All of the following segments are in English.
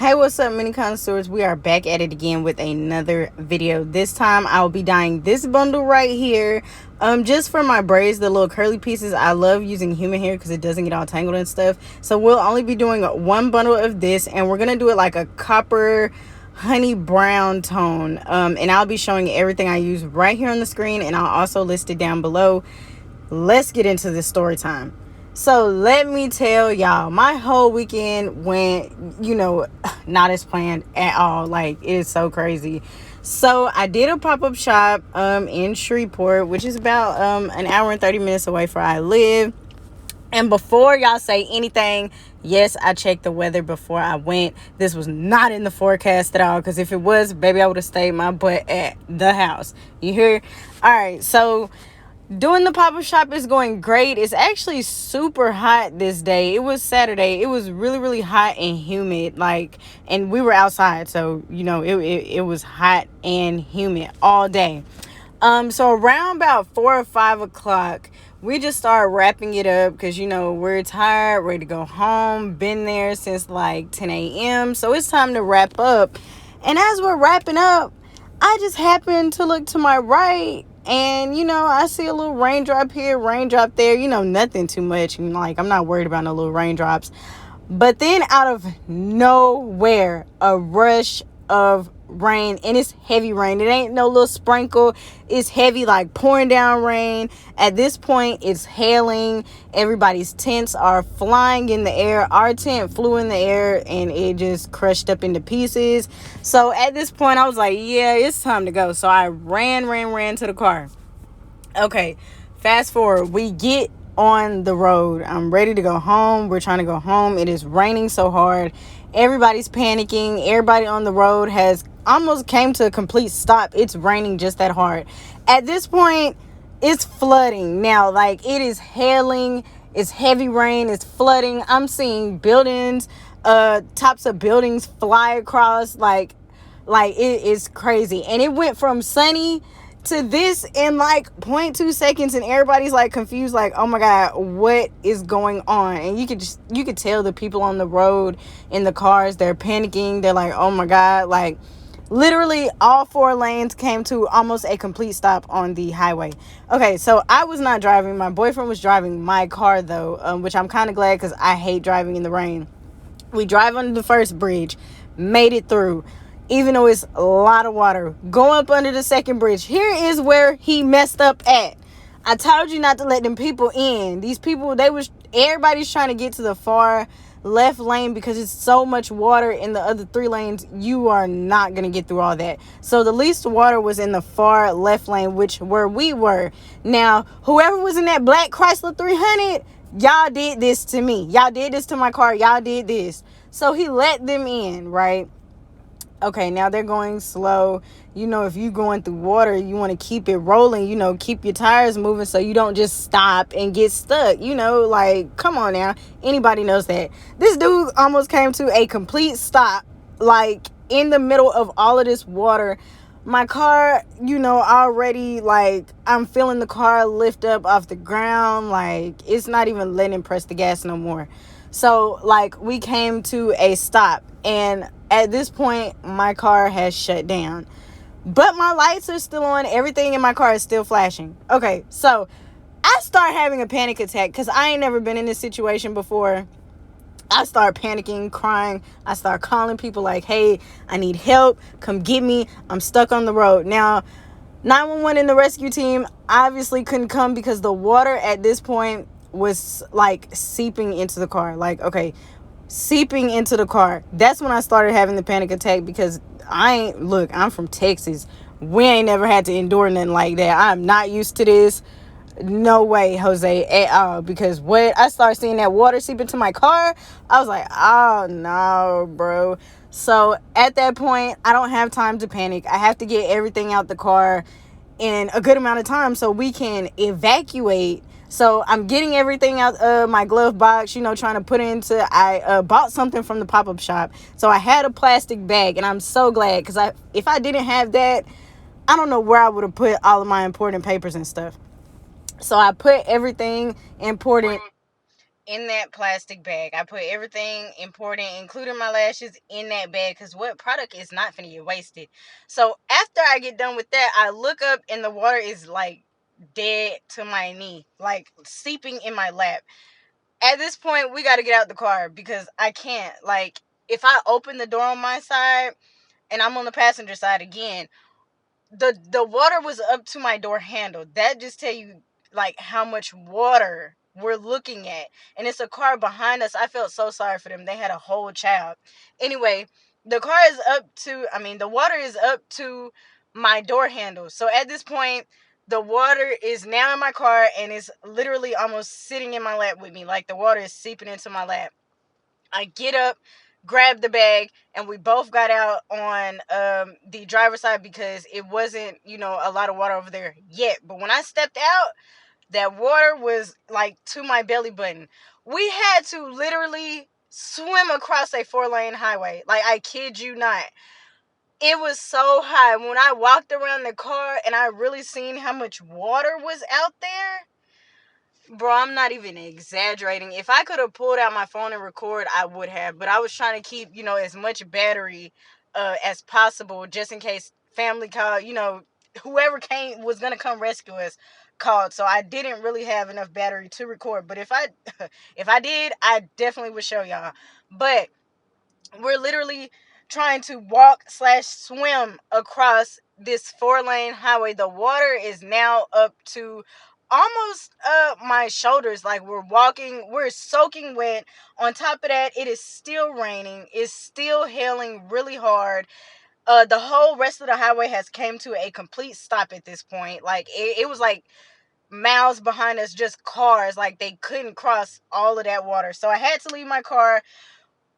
Hey, what's up, mini connoisseurs? We are back at it again with another video. This time I will be dyeing this bundle right here. Just for my braids, the little curly pieces. I love using human hair because it doesn't get all tangled and stuff. So we'll only be doing one bundle of this, and we're gonna do it like a copper honey brown tone. And I'll be showing everything I use right here on the screen, and I'll also list it down below. Let's get into this story time. So let me tell y'all, my whole weekend went, not as planned at all. Like, it is so crazy. So I did a pop-up shop in Shreveport, which is about an hour and 30 minutes away from where I live. And before y'all say anything, yes, I checked the weather before I went. This was not in the forecast at all, because if it was, baby, I would have stayed my butt at the house. You hear? All right, so doing the pop-up shop is going great. It's actually super hot this day. It was Saturday. It was really, really hot and humid. And we were outside, so it was hot and humid all day. So around about 4 or 5 o'clock, we just started wrapping it up because we're tired, ready to go home. Been there since like 10 a.m. So it's time to wrap up. And as we're wrapping up, I just happened to look to my right. And, I see a little raindrop here, raindrop there, nothing too much. And I'm not worried about no little raindrops. But then out of nowhere, a rush of rain, and it's heavy rain. It ain't no little sprinkle. It's heavy, like pouring down rain. At this point, it's hailing. Everybody's tents are flying in the air. Our tent flew in the air and it just crushed up into pieces. So at this point, I was like, yeah, it's time to go. So I ran to the car. Okay, fast forward. We get on the road. I'm ready to go home. We're trying to go home. It is raining so hard. Everybody's panicking. Everybody on the road has almost came to a complete stop. It's raining just that hard. At this point, it's flooding now. It is hailing. It's heavy rain. It's flooding. I'm seeing buildings, tops of buildings fly across. Like it is crazy. And it went from sunny to this in 0.2 seconds, and everybody's confused, oh my god, what is going on? And you could tell the people on the road in the cars, they're panicking. They're like, oh my god. Literally all 4 lanes came to almost a complete stop on the highway. Okay, so I was not driving. My boyfriend was driving my car though, which I'm kind of glad because I hate driving in the rain. We drive under the first bridge, made it through. Even though it's a lot of water, go up under the second bridge. Here is where he messed up at. I told you not to let them people in. These people, everybody's trying to get to the far left lane because it's so much water in the other 3 lanes. You are not going to get through all that. So the least water was in the far left lane, where we were. Now, whoever was in that black Chrysler 300, y'all did this to me. Y'all did this to my car. Y'all did this. So he let them in, right? Okay, now they're going slow. If you're going through water, you want to keep it rolling, keep your tires moving so you don't just stop and get stuck. Come on now. Anybody knows that. This dude almost came to a complete stop, in the middle of all of this water. My car, already, I'm feeling the car lift up off the ground. It's not even letting him press the gas no more. So, we came to a stop, and at this point, my car has shut down. But my lights are still on. Everything in my car is still flashing. Okay, so I start having a panic attack because I ain't never been in this situation before. I start panicking, crying. I start calling people hey, I need help. Come get me. I'm stuck on the road. Now, 911 and the rescue team obviously couldn't come because the water at this point was seeping into the car. Seeping into the car. That's when I started having the panic attack because I'm from Texas. We ain't never had to endure nothing like that. I'm not used to this. No way, Jose, at all. Because what I started seeing that water seep into my car, I was like, oh no, bro. So at that point, I don't have time to panic. I have to get everything out the car in a good amount of time so we can evacuate. So I'm getting everything out of my glove box, trying to put it into, I bought something from the pop-up shop. So I had a plastic bag, and I'm so glad because if I didn't have that, I don't know where I would have put all of my important papers and stuff. So I put everything important in that plastic bag. I put everything important, including my lashes, in that bag because what product is not finna get wasted. So after I get done with that, I look up and the water is like dead to my knee, like seeping in my lap. At this point, we got to get out the car because I can't. Like, if I open the door on my side and I'm on the passenger side again, the water was up to my door handle. That just tell you like how much water we're looking at. And it's a car behind us. I felt so sorry for them. They had a whole child. Anyway, the car is up to, I mean, the water is up to my door handle. So at this point, the water is now in my car and it's literally almost sitting in my lap with me. Like the water is seeping into my lap. I get up, grab the bag, and we both got out on the driver's side because it wasn't, a lot of water over there yet. But when I stepped out, that water was like to my belly button. We had to literally swim across a 4-lane highway. Like, I kid you not. It was so high. When I walked around the car and I really seen how much water was out there, bro, I'm not even exaggerating. If I could have pulled out my phone and record, I would have. But I was trying to keep, as much battery as possible just in case family called, whoever was going to come rescue us called. So I didn't really have enough battery to record. But if I if I did, I definitely would show y'all. But we're literally trying to walk slash swim across this 4-lane highway. The water is now up to almost my shoulders. Like, we're soaking wet. On top of that, it is still raining. It's still hailing really hard. The whole rest of the highway has came to a complete stop at this point. Like, it was like miles behind us, just cars. Like, they couldn't cross all of that water. So I had to leave my car,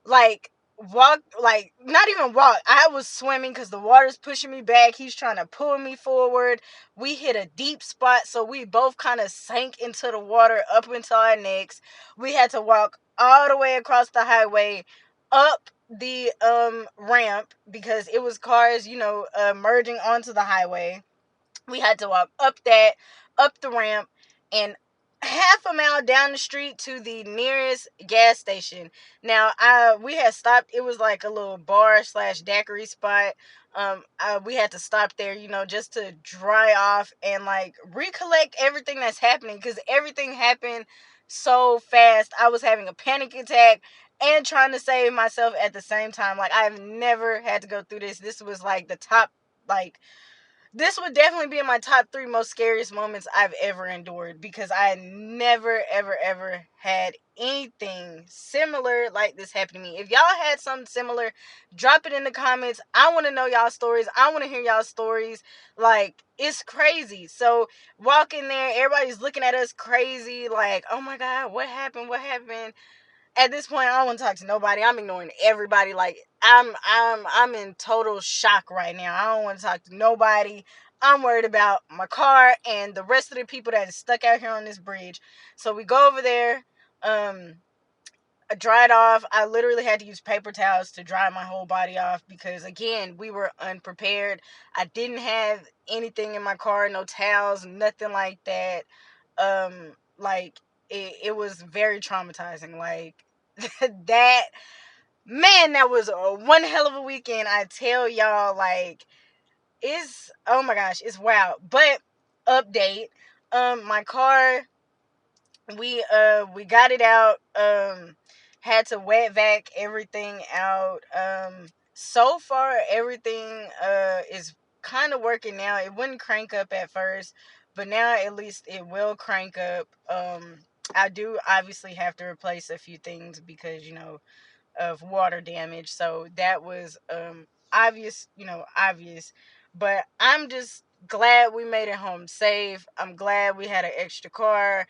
like, walk, like, not even walk. I was swimming because the water's pushing me back. He's trying to pull me forward. We hit a deep spot, so we both kind of sank into the water up until our necks. We had to walk all the way across the highway, up the ramp, because it was cars, merging onto the highway. We had to walk up the ramp, and half a mile down the street to the nearest gas station. Now, we had stopped. It was like a little bar slash daiquiri spot. We had to stop there, just to dry off and like recollect everything that's happening, because everything happened so fast. I was having a panic attack and trying to save myself at the same time. Like, I've never had to go through this. This was like the top, like, this would definitely be in my top 3 most scariest moments I've ever endured, because I never, ever, ever had anything similar like this happen to me. If y'all had something similar, drop it in the comments. I want to know y'all stories. I want to hear y'all stories. Like, it's crazy. So, walk in there, everybody's looking at us crazy, like, oh my God, what happened? What happened? At this point, I don't want to talk to nobody. I'm ignoring everybody. Like, I'm in total shock right now. I don't want to talk to nobody. I'm worried about my car and the rest of the people that is stuck out here on this bridge. So we go over there. I dried off. I literally had to use paper towels to dry my whole body off because, again, we were unprepared. I didn't have anything in my car, no towels, nothing like that. Like, it was very traumatizing. Like, that, man, that was one hell of a weekend. I tell y'all, like, it's, oh my gosh, it's wild. But update, my car, we got it out, had to wet vac everything out. So far everything is kind of working now. It wouldn't crank up at first, but now at least it will crank up. I do obviously have to replace a few things because, of water damage. So that was obvious, obvious. But I'm just glad we made it home safe. I'm glad we had an extra car.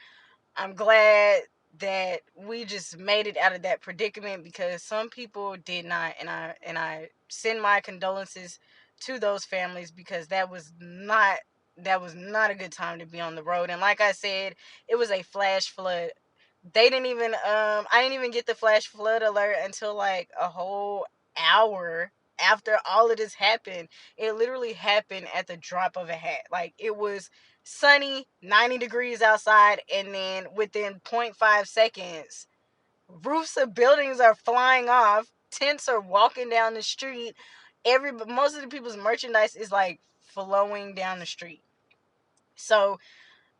I'm glad that we just made it out of that predicament, because some people did not, and I send my condolences to those families, because that was not a good time to be on the road. And like I said, it was a flash flood. They didn't even I didn't even get the flash flood alert until like a whole hour after all of this happened, it literally happened at the drop of a hat. Like, it was sunny, 90 degrees outside, and then within 0.5 seconds, roofs of buildings are flying off, tents are walking down the street. Most of the people's merchandise is like flowing down the street. So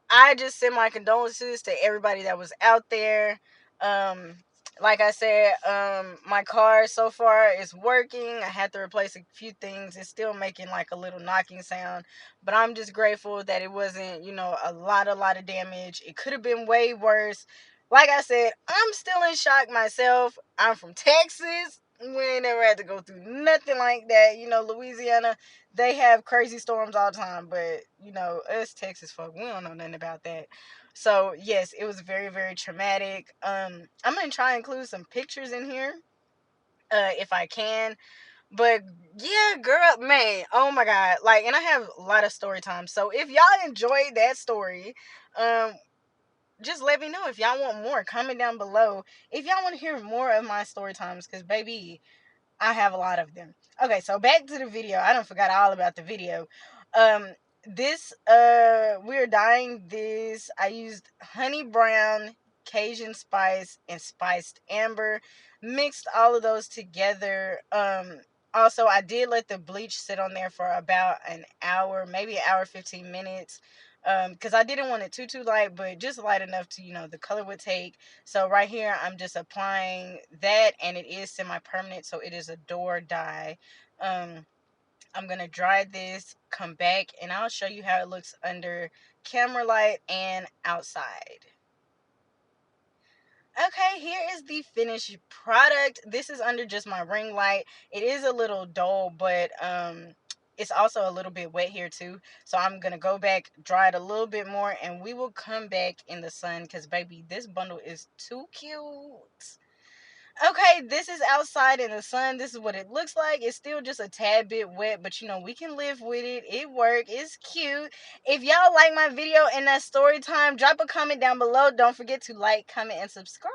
I just send my condolences to everybody that was out there. Um, like I said, my car so far is working. I had to replace a few things. It's still making like a little knocking sound, but I'm just grateful that it wasn't, a lot of damage. It could have been way worse. Like I said, I'm still in shock myself. I'm from Texas. We ain't never had to go through nothing like that. Louisiana, they have crazy storms all the time, but us Texas folk, we don't know nothing about that. So yes, it was very, very traumatic. I'm gonna try and include some pictures in here, if I can. But yeah, girl, man, oh my god, like, and I have a lot of story time. So if y'all enjoyed that story, um, just let me know if y'all want more. Comment down below if y'all want to hear more of my story times, because baby, I have a lot of them. Okay, so back to the video. I don't forgot all about the video. Um, this we're dyeing this. I used honey brown, Cajun spice, and spiced amber. Mixed all of those together. Also, I did let the bleach sit on there for about an hour, maybe an hour 15 minutes. Because I didn't want it too light, but just light enough to the color would take. So right here, I'm just applying that, and it is semi-permanent, so it is a door dye. I'm gonna dry this, come back, and I'll show you how it looks under camera light and outside. Okay, here is the finished product. This is under just my ring light. It is a little dull, but it's also a little bit wet here too. So I'm gonna go back, dry it a little bit more, and we will come back in the sun, because baby, this bundle is too cute. Okay, this is outside in the sun. This is what it looks like. It's still just a tad bit wet, but we can live with it. It works. It's cute. If y'all like my video and that story time, drop a comment down below. Don't forget to like, comment, and subscribe.